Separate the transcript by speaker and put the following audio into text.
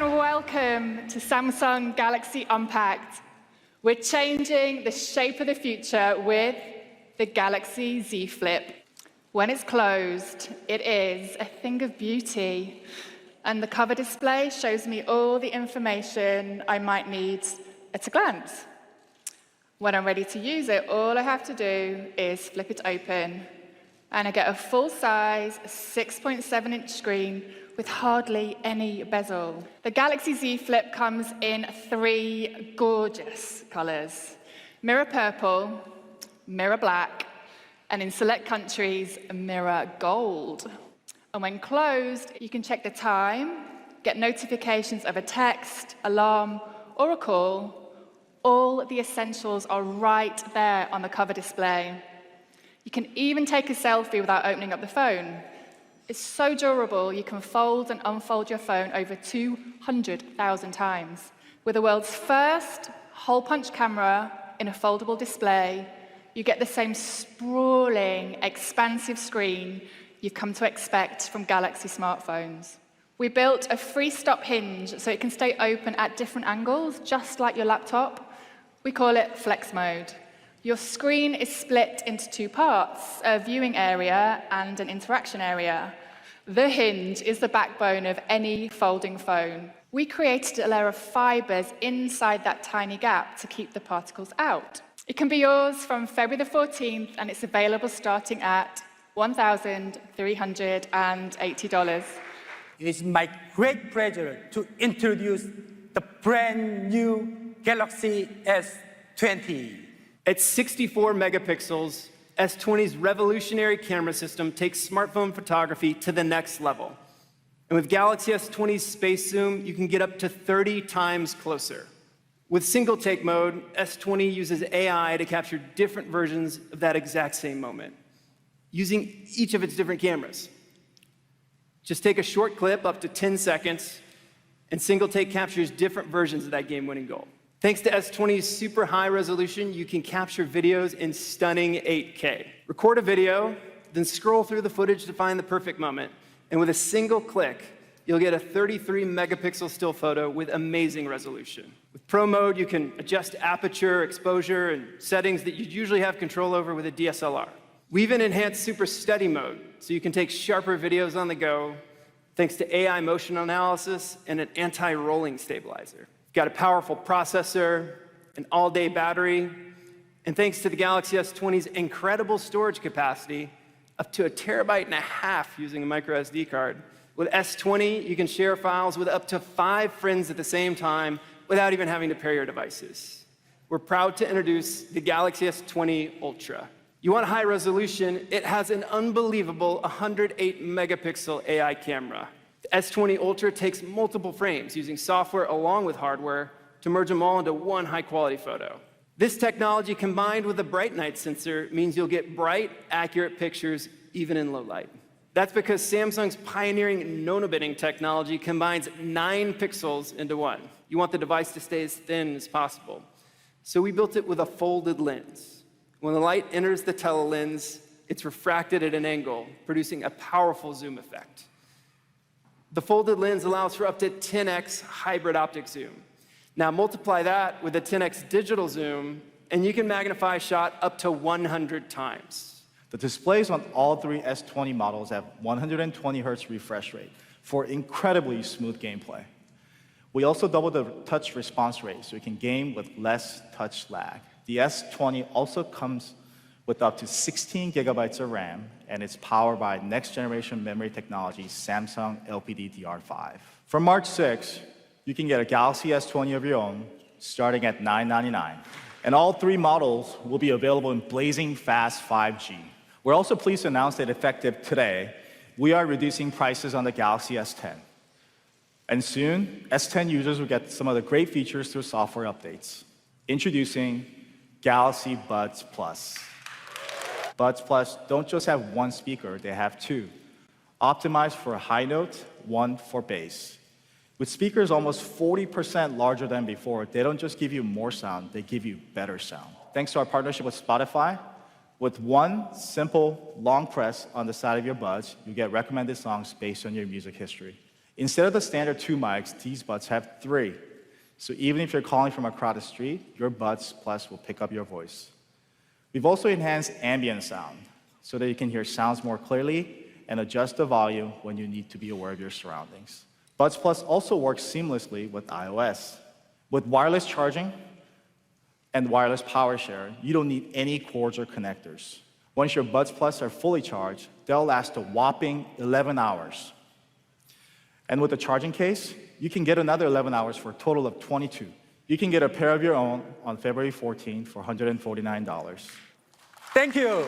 Speaker 1: and welcome to Samsung Galaxy Unpacked. We're changing the shape of the future with the Galaxy Z Flip. When it's closed, it is a thing of beauty, and the cover display shows me all the information I might need at a glance. When I'm ready to use it, all I have to do is flip it open, and I get a full-size 6.7-inch screen with hardly any bezel. The Galaxy Z Flip comes in 3 gorgeous colors: mirror purple, mirror black, and in select countries, mirror gold. And when closed, you can check the time, get notifications of a text, alarm, or a call. All the essentials are right there on the cover display. You can even take a selfie without opening up the phone. It's so durable, you can fold and unfold your phone over 200,000 times. With the world's first hole-punch camera in a foldable display, you get the same sprawling, expansive screen you've come to expect from Galaxy smartphones. We built a freestop hinge so it can stay open at different angles, just like your laptop. We call it Flex Mode. Your screen is split into 2 parts, a viewing area and an interaction area. The hinge is the backbone of any folding phone. We created a layer of fibers inside that tiny gap to keep the particles out. It can be yours from February the 14th, and it's available starting at $1,380.
Speaker 2: It is my great pleasure to introduce the brand new Galaxy S20.
Speaker 3: At 64 megapixels, S20's revolutionary camera system takes smartphone photography to the next level. And with Galaxy S20's space zoom, you can get up to 30 times closer. With single-take mode, S20 uses AI to capture different versions of that exact same moment, using each of its different cameras. Just take a short clip, up to 10 seconds, and single-take captures different versions of that game-winning goal. Thanks to S20's super high resolution, you can capture videos in stunning 8K. Record a video, then scroll through the footage to find the perfect moment. And with a single click, you'll get a 33 megapixel still photo with amazing resolution. With Pro Mode, you can adjust aperture, exposure, and settings that you'd usually have control over with a DSLR. We even enhanced Super Steady Mode, so you can take sharper videos on the go, thanks to AI motion analysis and an anti-rolling stabilizer. Got a powerful processor, an all-day battery, and thanks to the Galaxy S20's incredible storage capacity, up to 1.5 terabytes using a micro SD card. With S20, you can share files with up to 5 friends at the same time without even having to pair your devices. We're proud to introduce the Galaxy S20 Ultra. You want high resolution? It has an unbelievable 108 megapixel AI camera. The S20 Ultra takes multiple frames using software along with hardware to merge them all into one high-quality photo. This technology combined with a bright night sensor means you'll get bright, accurate pictures even in low light. That's because Samsung's pioneering nanobitting technology combines 9 pixels into one. You want the device to stay as thin as possible. So we built it with a folded lens. When the light enters the telelens, it's refracted at an angle, producing a powerful zoom effect. The folded lens allows for up to 10x hybrid optic zoom. Now multiply that with a 10x digital zoom, and you can magnify a shot up to 100 times.
Speaker 4: The displays on all 3 S20 models have 120 Hz refresh rate for incredibly smooth gameplay. We also doubled the touch response rate so you can game with less touch lag. The S20 also comes with up to 16 gigabytes of RAM, and it's powered by next-generation memory technology, Samsung LPDDR5. From March 6, you can get a Galaxy S20 of your own, starting at $999. And all 3 models will be available in blazing fast 5G. We're also pleased to announce that effective today, we are reducing prices on the Galaxy S10. And soon, S10 users will get some of the great features through software updates. Introducing Galaxy Buds Plus. Buds Plus don't just have 1 speaker, they have 2. Optimized for high note, 1 for bass. With speakers almost 40% larger than before, they don't just give you more sound, they give you better sound. Thanks to our partnership with Spotify, with 1 simple long press on the side of your buds, you get recommended songs based on your music history. Instead of the standard 2 mics, these buds have 3. So even if you're calling from a crowded street, your Buds Plus will pick up your voice. We've also enhanced ambient sound so that you can hear sounds more clearly and adjust the volume when you need to be aware of your surroundings. Buds Plus also works seamlessly with iOS. With wireless charging and wireless power share, you don't need any cords or connectors. Once your Buds Plus are fully charged, they'll last a whopping 11 hours. And with the charging case, you can get another 11 hours for a total of 22. You can get a pair of your own on February 14 for $149.
Speaker 2: Thank you.